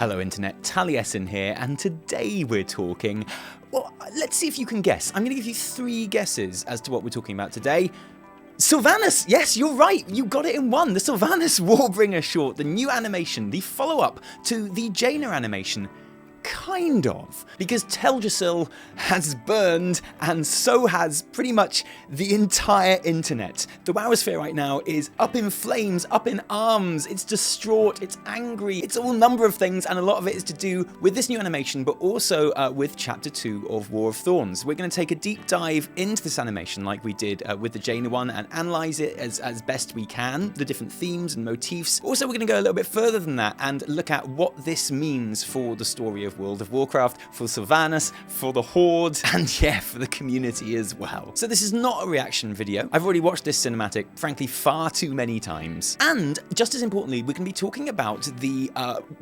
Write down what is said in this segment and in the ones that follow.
Hello Internet, Taliesin here, and today we're talking, well, let's see if you can guess. I'm going to give you 3 guesses as to what we're talking about today. Sylvanas! Yes, you're right, you got it in one. The Sylvanas Warbringer short, the new animation, the follow-up to the Jaina animation. Kind of. Because Teldrassil has burned, and so has pretty much the entire internet. The WoWsphere right now is up in flames, up in arms, it's distraught, it's angry, it's all number of things, and a lot of it is to do with this new animation, but also with Chapter 2 of War of Thorns. We're going to take a deep dive into this animation like we did with the Jaina one and analyse it as best we can, the different themes and motifs. Also, we're going to go a little bit further than that and look at what this means for the story of World of Warcraft, for Sylvanas, for the Horde, and yeah, for the community as well. So this is not a reaction video. I've already watched this cinematic, frankly, far too many times. And just as importantly, we're going to be talking about the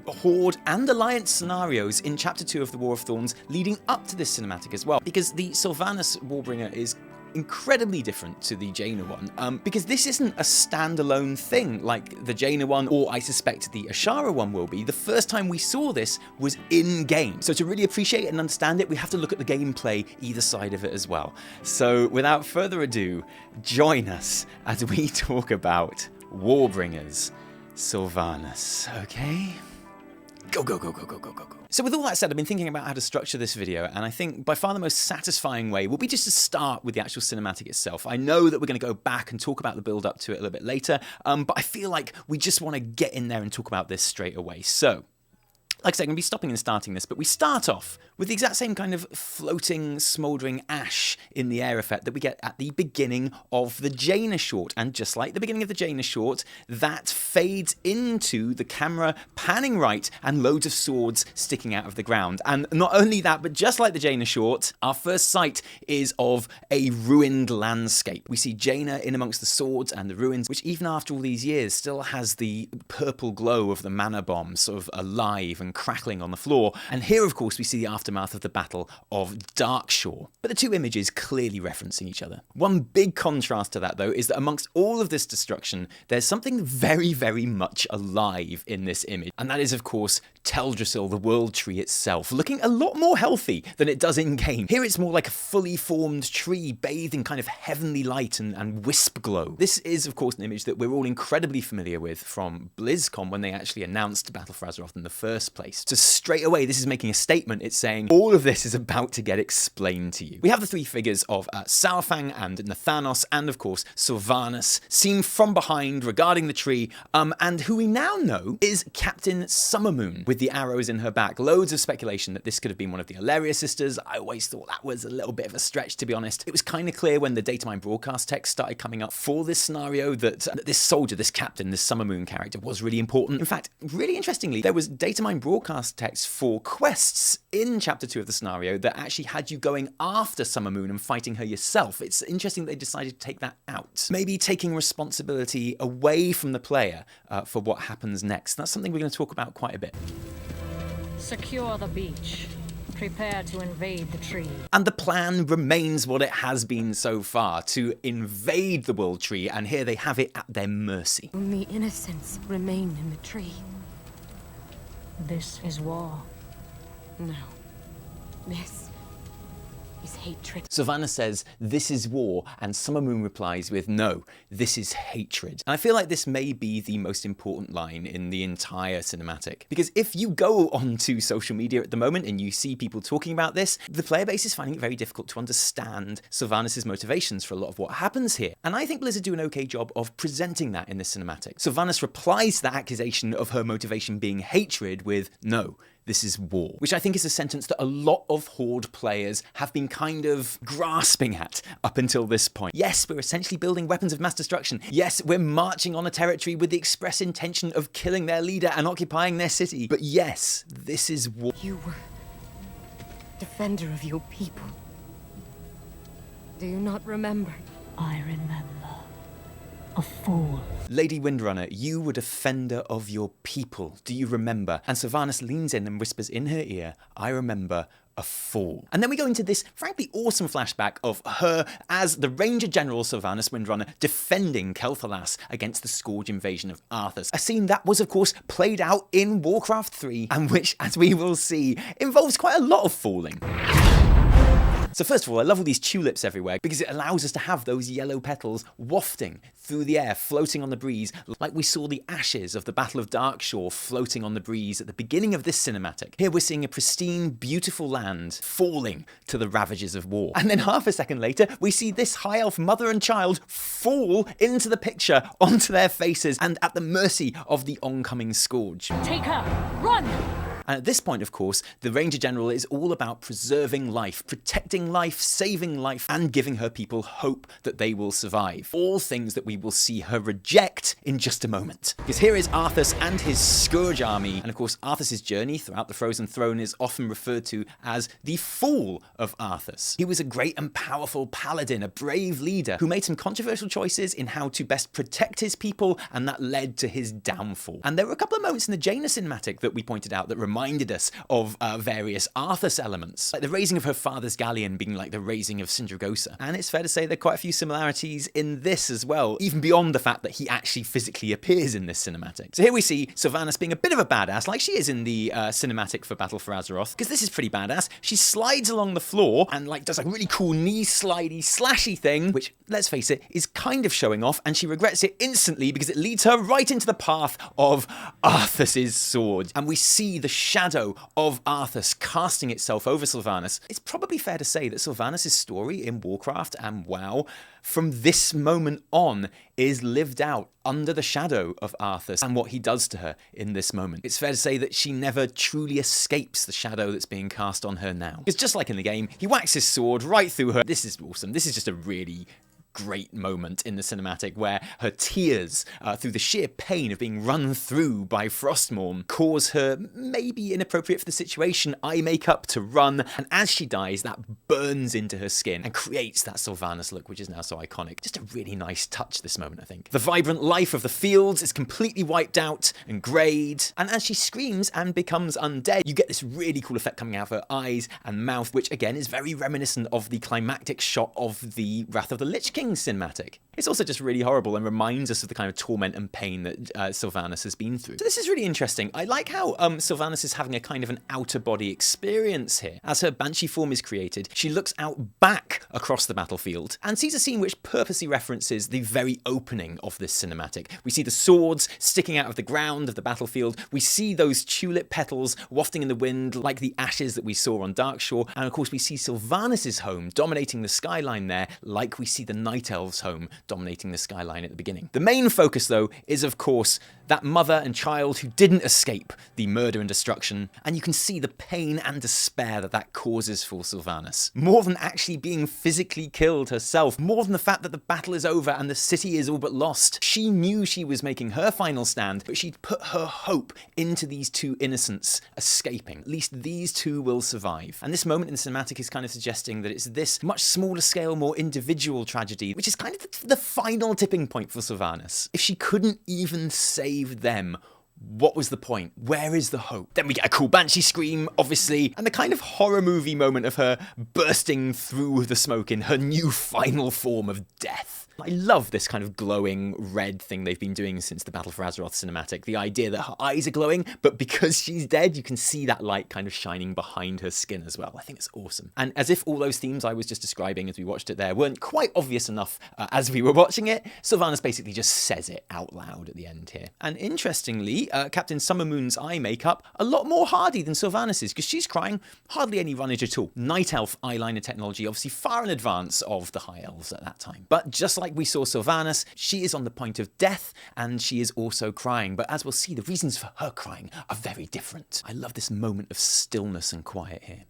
Horde and Alliance scenarios in Chapter 2 of the War of Thorns leading up to this cinematic as well. Because the Sylvanas Warbringer is incredibly different to the Jaina one, because this isn't a standalone thing like the Jaina one, or I suspect the Ashara one will be. The first time we saw this was in-game. So to really appreciate it and understand it, we have to look at the gameplay either side of it as well. So without further ado, join us as we talk about Warbringers Sylvanas, okay? Go, go, go, go, go, go, go, go. So with all that said, I've been thinking about how to structure this video, and I think by far the most satisfying way will be just to start with the actual cinematic itself. I know that we're going to go back and talk about the build up to it a little bit later, but I feel like we just want to get in there and talk about this straight away. So, like I said, I'm going to be stopping and starting this, but we start off with the exact same kind of floating, smouldering ash in the air effect that we get at the beginning of the Jaina short. And just like the beginning of the Jaina short, that fades into the camera panning right and loads of swords sticking out of the ground. And not only that, but just like the Jaina short, our first sight is of a ruined landscape. We see Jaina in amongst the swords and the ruins, which even after all these years still has the purple glow of the mana bomb sort of alive and crackling on the floor. And here, of course, we see the aftermath of the Battle of Darkshore. But the two images clearly referencing each other. One big contrast to that, though, is that amongst all of this destruction, there's something very, very much alive in this image. And that is, of course, Teldrassil, the world tree itself, looking a lot more healthy than it does in-game. Here it's more like a fully formed tree bathed in kind of heavenly light and wisp glow. This is, of course, an image that we're all incredibly familiar with from BlizzCon when they actually announced Battle for Azeroth in the first place. So straight away, this is making a statement. It's saying all of this is about to get explained to you. We have the 3 figures of Saurfang and Nathanos, and of course Sylvanas, seen from behind regarding the tree, and who we now know is Captain Summermoon with the arrows in her back. Loads of speculation that this could have been one of the Alleria sisters. I always thought that was a little bit of a stretch, to be honest. It was kind of clear when the datamine broadcast text started coming up for this scenario that this soldier, this captain, this Summermoon character was really important. In fact, really interestingly, there was datamine broadcast text for quests in Chapter 2 of the scenario that actually had you going after Summermoon and fighting her yourself. It's interesting that they decided to take that out. Maybe taking responsibility away from the player for what happens next. That's something we're going to talk about quite a bit. Secure the beach. Prepare to invade the tree. And the plan remains what it has been so far, to invade the world tree, and here they have it at their mercy. Only innocents remain in the tree. This is war. No. This is hatred. Sylvanas says, "This is war," and Summermoon replies with, "No, this is hatred." And I feel like this may be the most important line in the entire cinematic. Because if you go onto social media at the moment and you see people talking about this, the player base is finding it very difficult to understand Sylvanas' motivations for a lot of what happens here. And I think Blizzard do an okay job of presenting that in this cinematic. Sylvanas replies to that accusation of her motivation being hatred with, "No, this is war," which I think is a sentence that a lot of Horde players have been kind of grasping at up until this point. Yes, we're essentially building weapons of mass destruction. Yes, we're marching on a territory with the express intention of killing their leader and occupying their city. But yes, this is war. You were defender of your people. Do you not remember? I remember. A fool. Lady Windrunner, you were defender of your people. Do you remember? And Sylvanas leans in and whispers in her ear, "I remember, a fool. And then we go into this frankly awesome flashback of her as the Ranger General Sylvanas Windrunner defending Teldrassil against the Scourge invasion of Arthas. A scene that was of course played out in Warcraft 3 and which, as we will see, involves quite a lot of fooling. So first of all, I love all these tulips everywhere because it allows us to have those yellow petals wafting through the air, floating on the breeze, like we saw the ashes of the Battle of Darkshore floating on the breeze at the beginning of this cinematic. Here we're seeing a pristine, beautiful land falling to the ravages of war. And then half a second later, we see this high elf mother and child fall into the picture, onto their faces, and at the mercy of the oncoming Scourge. Take her! Run! And at this point, of course, the Ranger General is all about preserving life, protecting life, saving life, and giving her people hope that they will survive. All things that we will see her reject in just a moment. Because here is Arthas and his Scourge army. And of course, Arthas' journey throughout the Frozen Throne is often referred to as the fall of Arthas. He was a great and powerful paladin, a brave leader, who made some controversial choices in how to best protect his people, and that led to his downfall. And there were a couple of moments in the Jaina cinematic that we pointed out that reminded us of various Arthas elements, like the raising of her father's galleon being like the raising of Sindragosa. And it's fair to say there are quite a few similarities in this as well, even beyond the fact that he actually physically appears in this cinematic. So here we see Sylvanas being a bit of a badass, like she is in the cinematic for Battle for Azeroth, because this is pretty badass. She slides along the floor and like does a really cool knee slidey slashy thing, which, let's face it, is kind of showing off, and she regrets it instantly because it leads her right into the path of Arthas' sword. And we see the shadow of Arthas casting itself over Sylvanas. It's probably fair to say that Sylvanas' story in Warcraft and WoW from this moment on is lived out under the shadow of Arthas and what he does to her in this moment. It's fair to say that she never truly escapes the shadow that's being cast on her now. Because just like in the game, he whacks his sword right through her. This is awesome. This is just a really great moment in the cinematic where her tears, through the sheer pain of being run through by Frostmourne, cause her, maybe inappropriate for the situation, eye makeup to run, and as she dies, that burns into her skin and creates that Sylvanas look, which is now so iconic. Just a really nice touch, this moment, I think. The vibrant life of the fields is completely wiped out and greyed, and as she screams and becomes undead, you get this really cool effect coming out of her eyes and mouth, which again is very reminiscent of the climactic shot of the Wrath of the Lich King cinematic. It's also just really horrible and reminds us of the kind of torment and pain that Sylvanas has been through. So this is really interesting. I like how Sylvanas is having a kind of an outer body experience here. As her Banshee form is created, she looks out back across the battlefield and sees a scene which purposely references the very opening of this cinematic. We see the swords sticking out of the ground of the battlefield. We see those tulip petals wafting in the wind like the ashes that we saw on Darkshore. And of course we see Sylvanas' home dominating the skyline there like we see the Night Elves' home dominating the skyline at the beginning. The main focus, though, is of course that mother and child who didn't escape the murder and destruction, and you can see the pain and despair that that causes for Sylvanas. More than actually being physically killed herself, more than the fact that the battle is over and the city is all but lost, she knew she was making her final stand, but she'd put her hope into these two innocents escaping. At least these two will survive. And this moment in the cinematic is kind of suggesting that it's this much smaller scale, more individual tragedy, which is kind of the final tipping point for Sylvanas. If she couldn't even save them, what was the point? Where is the hope? Then we get a cool Banshee scream, obviously, and the kind of horror movie moment of her bursting through the smoke in her new final form of death. I love this kind of glowing red thing they've been doing since the Battle for Azeroth cinematic. The idea that her eyes are glowing, but because she's dead, you can see that light kind of shining behind her skin as well. I think it's awesome. And as if all those themes I was just describing as we watched it there weren't quite obvious enough as we were watching it, Sylvanas basically just says it out loud at the end here. And interestingly, Captain Summermoon's eye makeup, a lot more hardy than Sylvanas's, because she's crying hardly any runnage at all. Night Elf eyeliner technology, obviously far in advance of the High Elves at that time. But just like we saw Sylvanas, she is on the point of death, and she is also crying. But as we'll see, the reasons for her crying are very different. I love this moment of stillness and quiet here,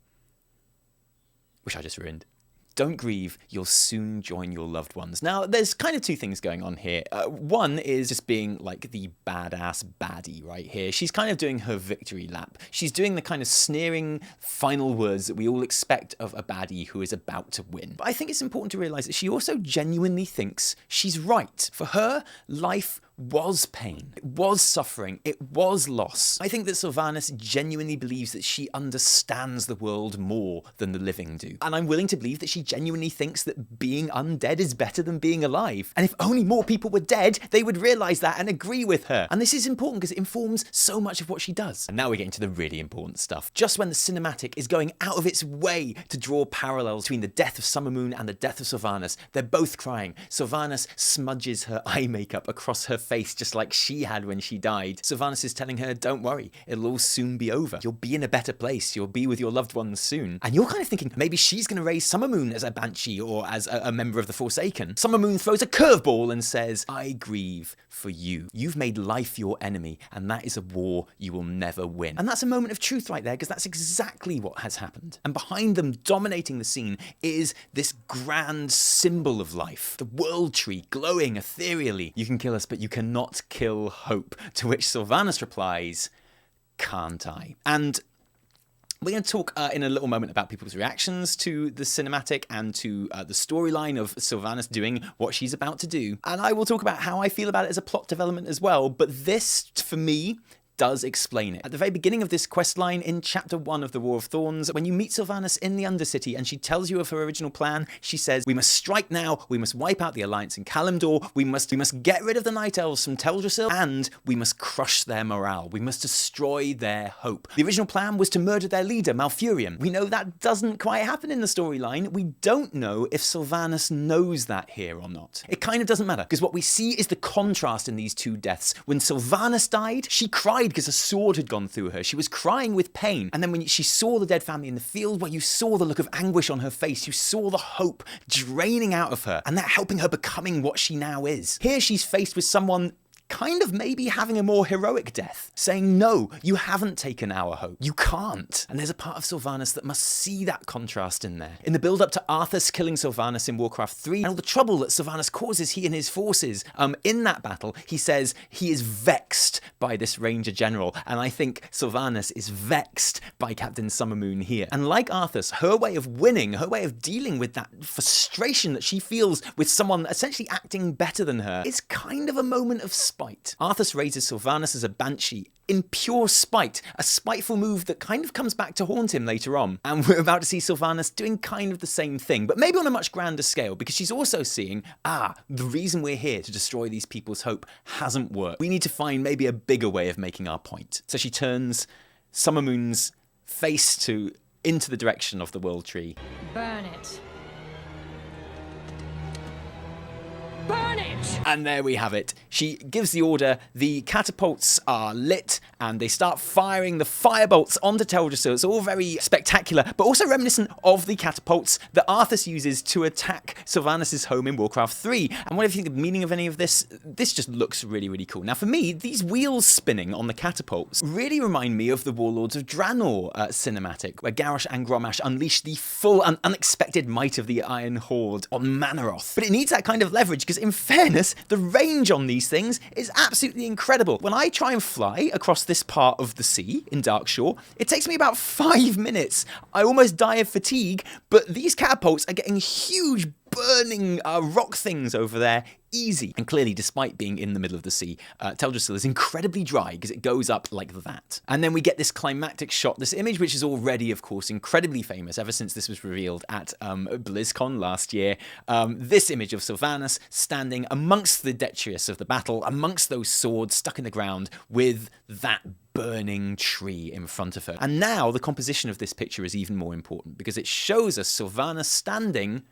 which I just ruined. Don't grieve, you'll soon join your loved ones. Now, there's kind of two things going on here. One is just being like the badass baddie right here. She's kind of doing her victory lap. She's doing the kind of sneering final words that we all expect of a baddie who is about to win. But I think it's important to realise that she also genuinely thinks she's right. For her, life was pain. It was suffering. It was loss. I think that Sylvanas genuinely believes that she understands the world more than the living do. And I'm willing to believe that she genuinely thinks that being undead is better than being alive. And if only more people were dead, they would realise that and agree with her. And this is important because it informs so much of what she does. And now we're getting to the really important stuff. Just when the cinematic is going out of its way to draw parallels between the death of Summermoon and the death of Sylvanas, they're both crying. Sylvanas smudges her eye makeup across her face just like she had when she died. Sylvanas is telling her, don't worry, it'll all soon be over. You'll be in a better place. You'll be with your loved ones soon. And you're kind of thinking maybe she's going to raise Summermoon as a Banshee or as a member of the Forsaken. Summermoon throws a curveball and says, I grieve for you. You've made life your enemy, and that is a war you will never win. And that's a moment of truth right there, because that's exactly what has happened. And behind them, dominating the scene, is this grand symbol of life. The world tree, glowing ethereally. You can kill us, but you cannot kill hope. To which Sylvanas replies, can't I? And we're going to talk in a little moment about people's reactions to the cinematic and to the storyline of Sylvanas doing what she's about to do. And I will talk about how I feel about it as a plot development as well. But this, for me, does explain it. At the very beginning of this questline in Chapter 1 of the War of Thorns, when you meet Sylvanas in the Undercity and she tells you of her original plan, she says, we must strike now, we must wipe out the Alliance in Kalimdor, we must get rid of the Night Elves from Teldrassil, and we must crush their morale. We must destroy their hope. The original plan was to murder their leader, Malfurion. We know that doesn't quite happen in the storyline. We don't know if Sylvanas knows that here or not. It kind of doesn't matter, because what we see is the contrast in these two deaths. When Sylvanas died, she cried because a sword had gone through her. She was crying with pain. And then when she saw the dead family in the field, well, you saw the look of anguish on her face. You saw the hope draining out of her, and that helping her becoming what she now is. Here she's faced with someone kind of maybe having a more heroic death, saying, no, you haven't taken our hope. You can't. And there's a part of Sylvanas that must see that contrast in there. In the build-up to Arthas killing Sylvanas in Warcraft 3, and all the trouble that Sylvanas causes he and his forces, in that battle, he says he is vexed by this Ranger General, and I think Sylvanas is vexed by Captain Summermoon here. And like Arthas, her way of winning, her way of dealing with that frustration that she feels with someone essentially acting better than her, is kind of a moment of spite. Arthas raises Sylvanas as a Banshee in pure spite, a spiteful move that kind of comes back to haunt him later on. And we're about to see Sylvanas doing kind of the same thing, but maybe on a much grander scale, because she's also seeing, the reason we're here to destroy these people's hope hasn't worked. We need to find maybe a bigger way of making our point. So she turns Summermoon's face into the direction of the World Tree. Burn it. Burn it! And there we have it. She gives the order, the catapults are lit, and they start firing the firebolts onto Teldrassil. It's all very spectacular, but also reminiscent of the catapults that Arthas uses to attack Sylvanas' home in Warcraft 3. And what do you think of the meaning of any of this? This just looks really, really cool. Now for me, these wheels spinning on the catapults really remind me of the Warlords of Draenor cinematic, where Garrosh and Grommash unleash the full and unexpected might of the Iron Horde on Manaroth. But it needs that kind of leverage, because in fairness, the range on these things is absolutely incredible. When I try and fly across this part of the sea in Darkshore, it takes me about 5 minutes. I almost die of fatigue, but these catapults are getting huge burning rock things over there easy. And clearly, despite being in the middle of the sea, Teldrassil is incredibly dry because it goes up like that. And then we get this climactic shot, this image which is already, of course, incredibly famous ever since this was revealed at BlizzCon last year. This image of Sylvanas standing amongst the detritus of the battle, amongst those swords stuck in the ground with that burning tree in front of her. And now the composition of this picture is even more important because it shows us Sylvanas standing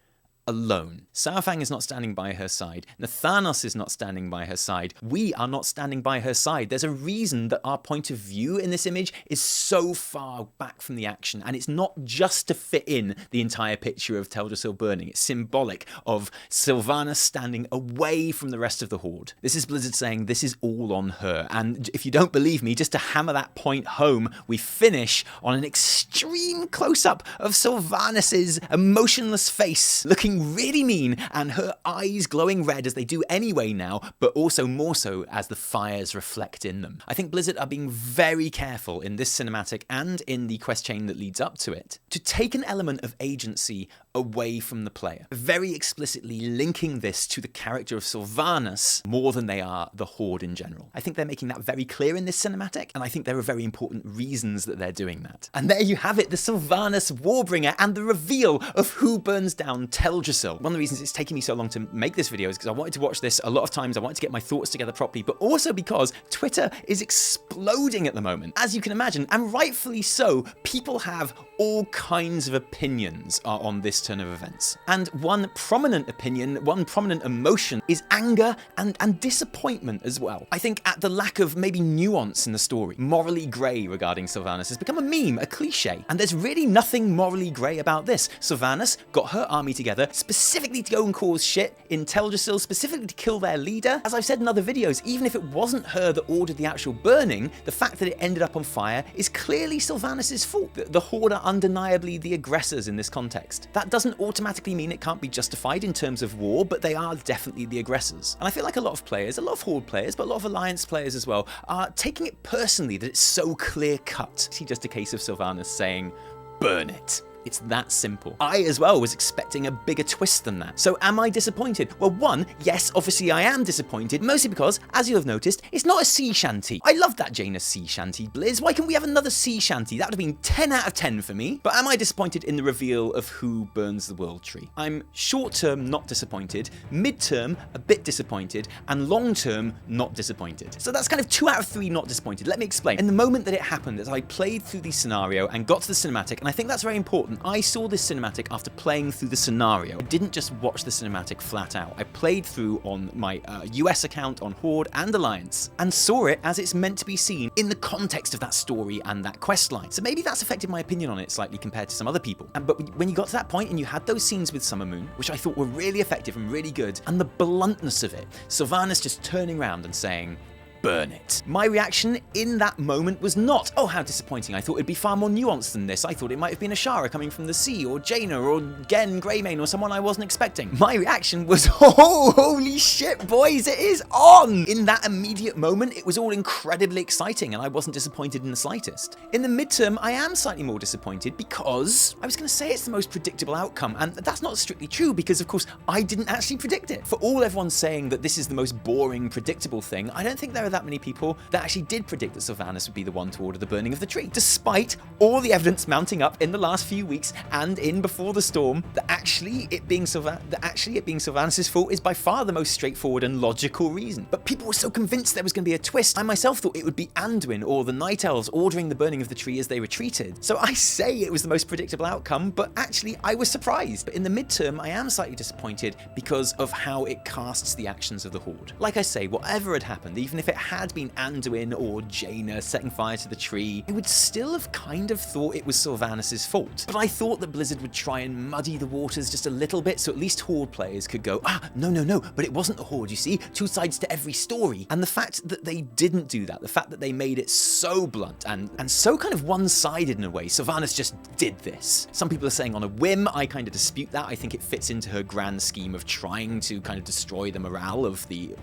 alone. Saurfang is not standing by her side. Nathanos is not standing by her side. We are not standing by her side. There's a reason that our point of view in this image is so far back from the action, and it's not just to fit in the entire picture of Teldrassil burning. It's symbolic of Sylvanas standing away from the rest of the Horde. This is Blizzard saying this is all on her, and if you don't believe me, just to hammer that point home, we finish on an extreme close-up of Sylvanas' emotionless face, looking really mean, and her eyes glowing red as they do anyway now, but also more so as the fires reflect in them. I think Blizzard are being very careful in this cinematic and in the quest chain that leads up to it to take an element of agency away from the player, very explicitly linking this to the character of Sylvanas more than they are the Horde in general. I think they're making that very clear in this cinematic, and I think there are very important reasons that they're doing that. And there you have it, the Sylvanas Warbringer and the reveal of who burns down Teldrassil. One of the reasons it's taking me so long to make this video is because I wanted to watch this a lot of times, I wanted to get my thoughts together properly, but also because Twitter is exploding at the moment, as you can imagine, and rightfully so. People have all kinds of opinions on this turn of events. And one prominent opinion, one prominent emotion is anger and disappointment as well. I think at the lack of maybe nuance in the story. Morally grey regarding Sylvanas has become a meme, a cliche, and there's really nothing morally grey about this. Sylvanas got her army together specifically to go and cause shit in Teldrassil, specifically to kill their leader. As I've said in other videos, even if it wasn't her that ordered the actual burning, the fact that it ended up on fire is clearly Sylvanas' fault. The Horde are undeniably the aggressors in this context. That doesn't automatically mean it can't be justified in terms of war, but they are definitely the aggressors. And I feel like a lot of players, a lot of Horde players, but a lot of Alliance players as well, are taking it personally that it's so clear-cut. It's just a case of Sylvanas saying, burn it. It's that simple. I as well was expecting a bigger twist than that. So am I disappointed? Well, one, yes, obviously I am disappointed, mostly because, as you'll have noticed, it's not a sea shanty. I love that Jaina sea shanty, Blizz. Why can't we have another sea shanty? That would have been 10 out of 10 for me. But am I disappointed in the reveal of who burns the world tree? I'm short-term not disappointed, mid-term a bit disappointed, and long-term not disappointed. So that's kind of 2 out of 3 not disappointed. Let me explain. In the moment that it happened, as I played through the scenario and got to the cinematic, and I think that's very important, I saw this cinematic after playing through the scenario. I didn't just watch the cinematic flat out. I played through on my US account on Horde and Alliance and saw it as it's meant to be seen in the context of that story and that questline. So maybe that's affected my opinion on it slightly compared to some other people. But when you got to that point and you had those scenes with Summer Moon, which I thought were really effective and really good, and the bluntness of it, Sylvanas just turning around and saying, burn it. My reaction in that moment was not, oh, how disappointing. I thought it'd be far more nuanced than this. I thought it might have been Ashara coming from the sea, or Jaina, or Gen Greymane, or someone I wasn't expecting. My reaction was, oh, holy shit, boys, it is on! In that immediate moment, it was all incredibly exciting, and I wasn't disappointed in the slightest. In the midterm, I am slightly more disappointed because I was going to say it's the most predictable outcome, and that's not strictly true because, of course, I didn't actually predict it. For all everyone's saying that this is the most boring, predictable thing, I don't think there are that many people that actually did predict that Sylvanas would be the one to order the burning of the tree, despite all the evidence mounting up in the last few weeks and in Before the Storm that actually it being Sylvanas' fault is by far the most straightforward and logical reason. But people were so convinced there was going to be a twist. I myself thought it would be Anduin or the Night Elves ordering the burning of the tree as they retreated. So I say it was the most predictable outcome, but actually I was surprised. But in the midterm, I am slightly disappointed because of how it casts the actions of the Horde. Like I say, whatever had happened, even if it had been Anduin or Jaina setting fire to the tree, I would still have kind of thought it was Sylvanas' fault. But I thought that Blizzard would try and muddy the waters just a little bit so at least Horde players could go, no, but it wasn't the Horde, you see? 2 sides to every story. And the fact that they didn't do that, the fact that they made it so blunt and so kind of one-sided in a way, Sylvanas just did this. Some people are saying on a whim, I kind of dispute that. I think it fits into her grand scheme of trying to kind of destroy the morale of the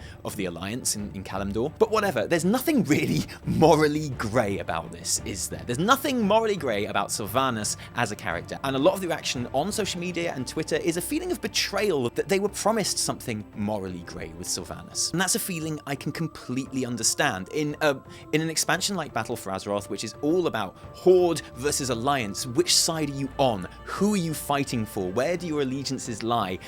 Alliance in Kalimdor. But whatever, there's nothing really morally grey about this, is there? There's nothing morally grey about Sylvanas as a character. And a lot of the reaction on social media and Twitter is a feeling of betrayal that they were promised something morally grey with Sylvanas. And that's a feeling I can completely understand. In an expansion like Battle for Azeroth, which is all about Horde versus Alliance, which side are you on? Who are you fighting for? Where do your allegiances lie?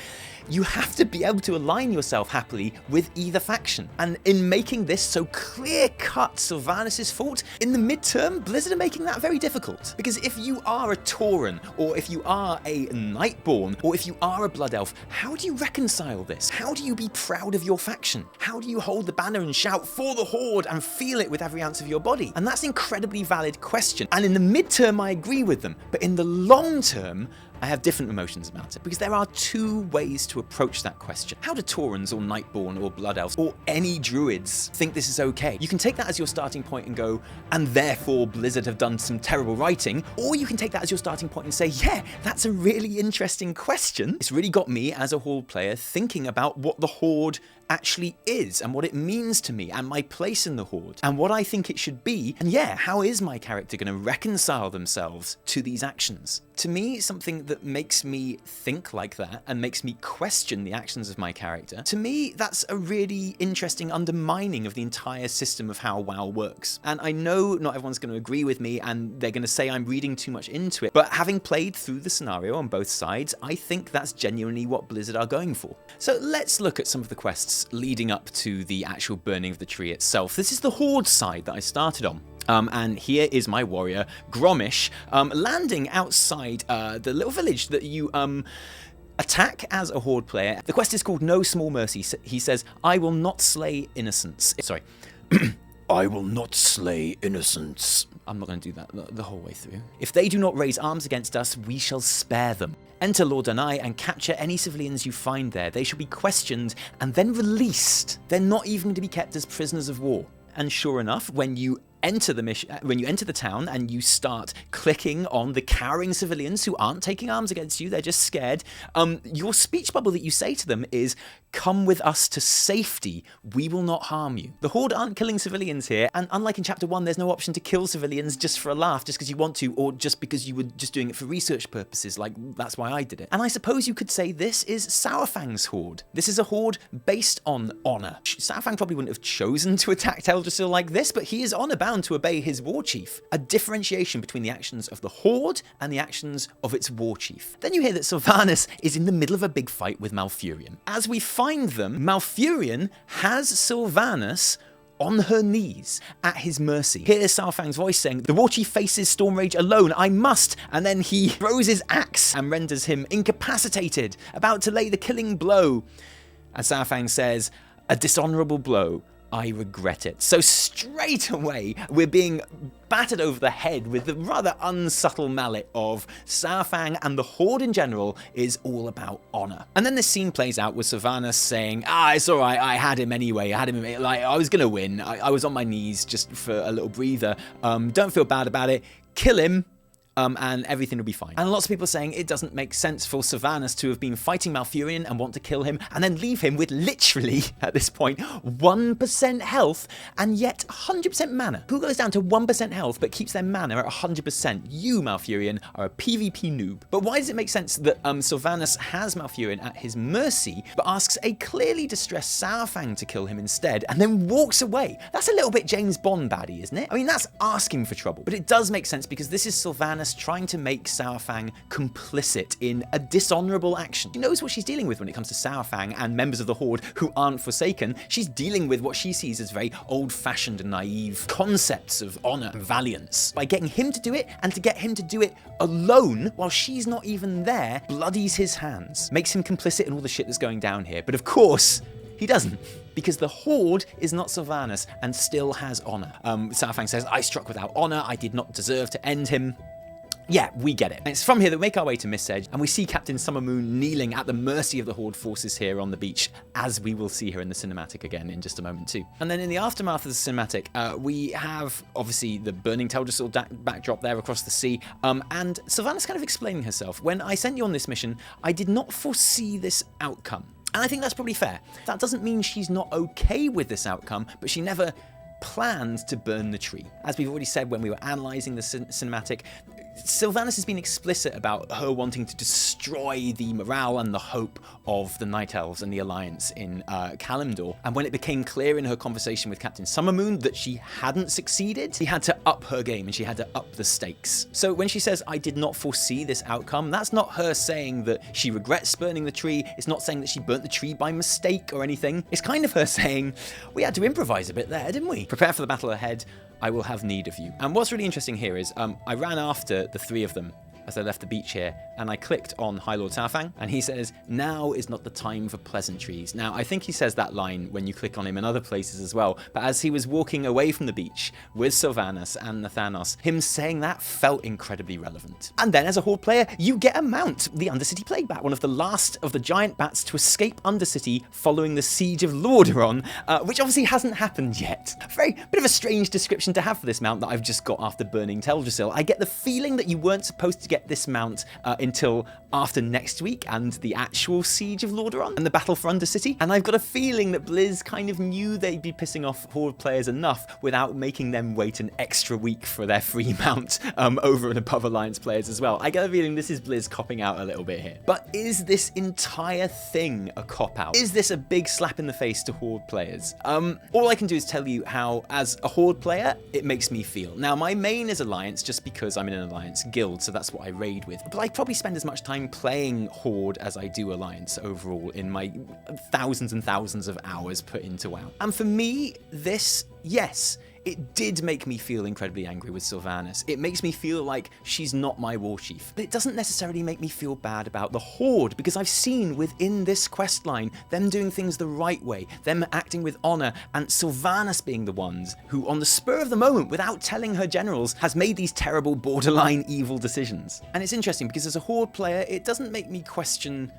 You have to be able to align yourself happily with either faction. And in making this so clear-cut Sylvanas' fault, in the midterm, Blizzard are making that very difficult. Because if you are a Tauren, or if you are a Nightborn, or if you are a Blood Elf, how do you reconcile this? How do you be proud of your faction? How do you hold the banner and shout for the Horde and feel it with every ounce of your body? And that's an incredibly valid question. And in the midterm, I agree with them. But in the long term, I have different emotions about it, because there are 2 ways to approach that question. How do Taurens or Nightborn or Blood Elves or any Druids think this is okay? You can take that as your starting point and go, and therefore Blizzard have done some terrible writing, or you can take that as your starting point and say, yeah, that's a really interesting question. It's really got me as a Horde player thinking about what the Horde actually is and what it means to me and my place in the Horde and what I think it should be. And yeah, how is my character going to reconcile themselves to these actions? To me, something that makes me think like that and makes me question the actions of my character, to me, that's a really interesting undermining of the entire system of how WoW works. And I know not everyone's going to agree with me and they're going to say I'm reading too much into it, but having played through the scenario on both sides, I think that's genuinely what Blizzard are going for. So let's look at some of the quests leading up to the actual burning of the tree itself. This is the Horde side that I started on. And here is my warrior, Grommish, landing outside the little village that you attack as a Horde player. The quest is called No Small Mercy. He says, I will not slay innocents. Sorry. I will not slay innocents. I'm not going to do that the whole way through. If they do not raise arms against us, we shall spare them. Enter Lord Danai and capture any civilians you find there. They shall be questioned and then released. They're not even to be kept as prisoners of war. And sure enough, when you enter the town and you start clicking on the cowering civilians who aren't taking arms against you, they're just scared, your speech bubble that you say to them is, come with us to safety, we will not harm you. The Horde aren't killing civilians here, and unlike in Chapter 1, there's no option to kill civilians just for a laugh, just because you want to, or just because you were just doing it for research purposes, like that's why I did it. And I suppose you could say this is Saurfang's Horde. This is a Horde based on honor. Saurfang probably wouldn't have chosen to attack Teldrassil like this, but he is honor-bound to obey his Warchief. A differentiation between the actions of the Horde and the actions of its Warchief. Then you hear that Sylvanas is in the middle of a big fight with Malfurion. As we find them, Malfurion has Sylvanas on her knees at his mercy. Here's Saurfang's voice saying, the Warchief faces Stormrage alone, I must, and then he throws his axe and renders him incapacitated, about to lay the killing blow. And Saurfang says, a dishonorable blow, I regret it. So straight away, we're being battered over the head with the rather unsubtle mallet of Saurfang, and the Horde in general is all about honor. And then this scene plays out with Sylvanas saying, it's all right, I had him anyway, like, I was gonna win, I was on my knees just for a little breather, don't feel bad about it, kill him, and everything will be fine. And lots of people are saying it doesn't make sense for Sylvanas to have been fighting Malfurion and want to kill him and then leave him with literally, at this point, 1% health and yet 100% mana. Who goes down to 1% health but keeps their mana at 100%? You, Malfurion, are a PvP noob. But why does it make sense that Sylvanas has Malfurion at his mercy but asks a clearly distressed Saurfang to kill him instead and then walks away? That's a little bit James Bond baddie, isn't it? I mean, that's asking for trouble. But it does make sense because this is Sylvanas trying to make Saurfang complicit in a dishonorable action. She knows what she's dealing with when it comes to Saurfang and members of the Horde who aren't Forsaken. She's dealing with what she sees as very old-fashioned and naive concepts of honor and valiance. By getting him to do it, and to get him to do it alone while she's not even there, bloodies his hands, makes him complicit in all the shit that's going down here. But of course, he doesn't, because the Horde is not Sylvanas and still has honor. Saurfang says, I struck without honor, I did not deserve to end him. Yeah, we get it. And it's from here that we make our way to Mist Edge, and we see Captain Summermoon kneeling at the mercy of the Horde forces here on the beach, as we will see her in the cinematic again in just a moment too. And then in the aftermath of the cinematic, we have, obviously, the burning Teldrassil backdrop there across the sea, and Sylvanas kind of explaining herself. When I sent you on this mission, I did not foresee this outcome. And I think that's probably fair. That doesn't mean she's not okay with this outcome, but she never planned to burn the tree. As we've already said when we were analysing the cinematic, Sylvanas has been explicit about her wanting to destroy the morale and the hope of the Night Elves and the Alliance in Kalimdor. And when it became clear in her conversation with Captain Summermoon that she hadn't succeeded, she had to up her game and she had to up the stakes. So when she says, I did not foresee this outcome, that's not her saying that she regrets burning the tree. It's not saying that she burnt the tree by mistake or anything. It's kind of her saying, we had to improvise a bit there, didn't we? Prepare for the battle ahead. I will have need of you. And what's really interesting here is I ran after the three of them as I left the beach here, and I clicked on High Lord Saurfang, and he says, now is not the time for pleasantries. Now, I think he says that line when you click on him in other places as well, but as he was walking away from the beach with Sylvanas and Nathanos, him saying that felt incredibly relevant. And then as a Horde player, you get a mount, the Undercity Plague Bat, one of the last of the giant bats to escape Undercity following the siege of Lordaeron, which obviously hasn't happened yet. Very bit of a strange description to have for this mount that I've just got after burning Teldrassil. I get the feeling that you weren't supposed to get get this mount until after next week and the actual Siege of Lordaeron and the Battle for Undercity. And I've got a feeling that Blizz kind of knew they'd be pissing off Horde players enough without making them wait an extra week for their free mount over and above Alliance players as well. I get a feeling this is Blizz copping out a little bit here. But is this entire thing a cop-out? Is this a big slap in the face to Horde players? All I can do is tell you how, as a Horde player, it makes me feel. Now, my main is Alliance just because I'm in an Alliance guild, so that's what I raid with. But I probably spend as much time playing Horde as I do Alliance overall in my thousands and thousands of hours put into WoW. And for me, this, yes, it did make me feel incredibly angry with Sylvanas. It makes me feel like she's not my Warchief. But it doesn't necessarily make me feel bad about the Horde, because I've seen within this questline them doing things the right way, them acting with honor, and Sylvanas being the ones who, on the spur of the moment, without telling her generals, has made these terrible, borderline evil decisions. And it's interesting because as a Horde player, it doesn't make me question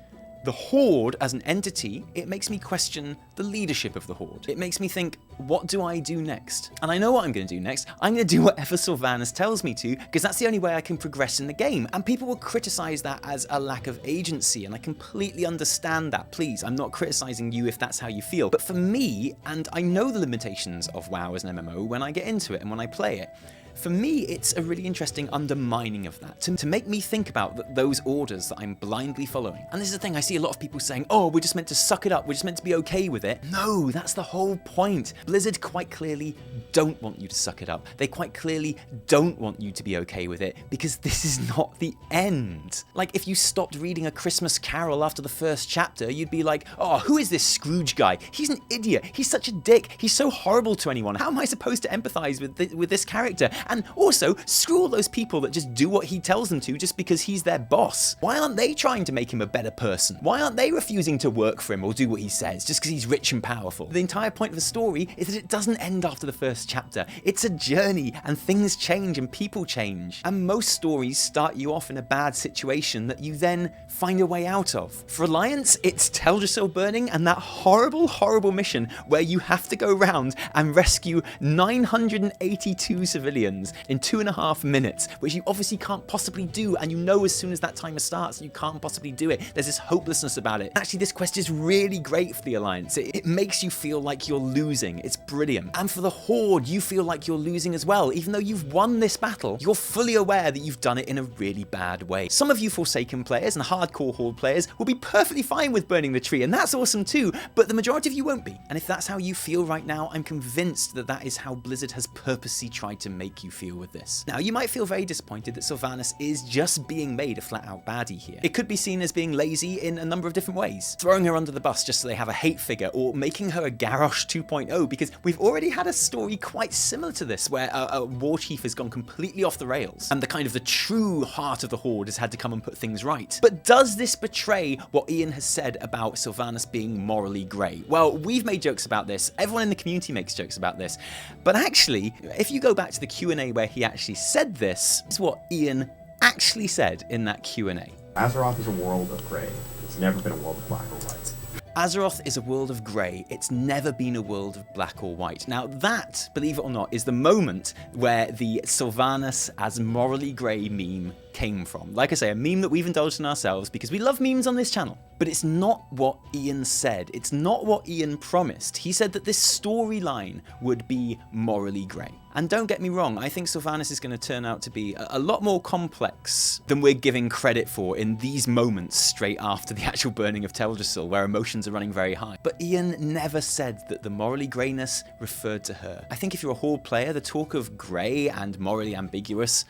the Horde as an entity, it makes me question the leadership of the Horde. It makes me think, what do I do next? And I know what I'm going to do next. I'm going to do whatever Sylvanas tells me to, because that's the only way I can progress in the game. And people will criticize that as a lack of agency, and I completely understand that. Please, I'm not criticizing you if that's how you feel. But for me, and I know the limitations of WoW as an MMO when I get into it and when I play it, for me, it's a really interesting undermining of that, to make me think about those orders that I'm blindly following. And this is the thing, I see a lot of people saying, oh, we're just meant to suck it up, we're just meant to be okay with it. No, that's the whole point. Blizzard quite clearly don't want you to suck it up. They quite clearly don't want you to be okay with it, because this is not the end. Like, if you stopped reading A Christmas Carol after the first chapter, you'd be like, oh, who is this Scrooge guy? He's an idiot. He's such a dick. He's so horrible to anyone. How am I supposed to empathize with this character? And also, screw all those people that just do what he tells them to just because he's their boss. Why aren't they trying to make him a better person? Why aren't they refusing to work for him or do what he says just because he's rich and powerful? The entire point of the story is that it doesn't end after the first chapter. It's a journey, and things change and people change. And most stories start you off in a bad situation that you then find a way out of. For Alliance, it's Teldrassil burning and that horrible, horrible mission where you have to go around and rescue 982 civilians in 2.5 minutes, which you obviously can't possibly do, and you know as soon as that timer starts you can't possibly do it. There's this hopelessness about it. Actually, this quest is really great for the Alliance. It makes you feel like you're losing. It's brilliant. And for the Horde, you feel like you're losing as well. Even though you've won this battle, you're fully aware that you've done it in a really bad way. Some of you Forsaken players and hardcore Horde players will be perfectly fine with burning the tree, and that's awesome too, but the majority of you won't be. And if that's how you feel right now, I'm convinced that that is how Blizzard has purposely tried to make you feel with this. Now, you might feel very disappointed that Sylvanas is just being made a flat-out baddie here. It could be seen as being lazy in a number of different ways. Throwing her under the bus just so they have a hate figure, or making her a Garrosh 2.0, because we've already had a story quite similar to this, where a Warchief has gone completely off the rails, and the true heart of the Horde has had to come and put things right. But does this betray what Ian has said about Sylvanas being morally grey? Well, we've made jokes about this, everyone in the community makes jokes about this, but actually, if you go back to the Q&A where he actually said this, is what Ian actually said in that Q&A. Azeroth is a world of grey. It's never been a world of black or white. Azeroth is a world of grey. It's never been a world of black or white. Now that, believe it or not, is the moment where the Sylvanas as morally grey meme came from. Like I say, a meme that we've indulged in ourselves because we love memes on this channel. But it's not what Ian said. It's not what Ian promised. He said that this storyline would be morally grey. And don't get me wrong, I think Sylvanas is going to turn out to be a lot more complex than we're giving credit for in these moments straight after the actual burning of Teldrassil, where emotions are running very high. But Ian never said that the morally greyness referred to her. I think if you're a Horde player, the talk of grey and morally ambiguous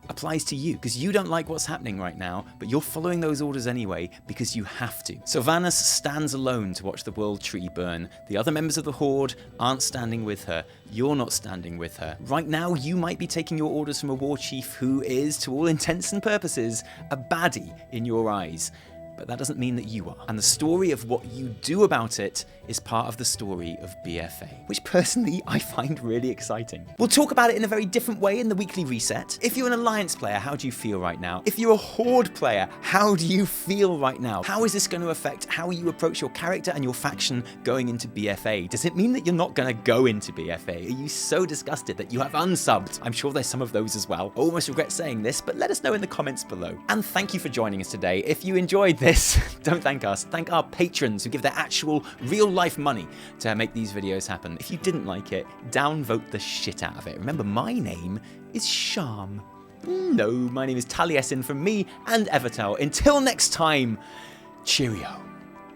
applies to you, because you don't like what's happening right now, but you're following those orders anyway because you have to. Sylvanas stands alone to watch the world tree burn. The other members of the Horde aren't standing with her. You're not standing with her. Right now, you might be taking your orders from a Warchief who is, to all intents and purposes, a baddie in your eyes. but that doesn't mean that you are. And the story of what you do about it is part of the story of BFA, which personally I find really exciting. We'll talk about it in a very different way in the weekly reset. If you're an Alliance player, how do you feel right now? If you're a Horde player, how do you feel right now? How is this going to affect how you approach your character and your faction going into BFA? Does it mean that you're not going to go into BFA? Are you so disgusted that you have unsubbed? I'm sure there's some of those as well. I almost regret saying this, but let us know in the comments below. And thank you for joining us today. If you enjoyed this, don't thank us. Thank our patrons who give their actual real-life money to make these videos happen. If you didn't like it, downvote the shit out of it. Remember, my name is Sham. No, my name is Taliesin from me and Evitel. Until next time, cheerio.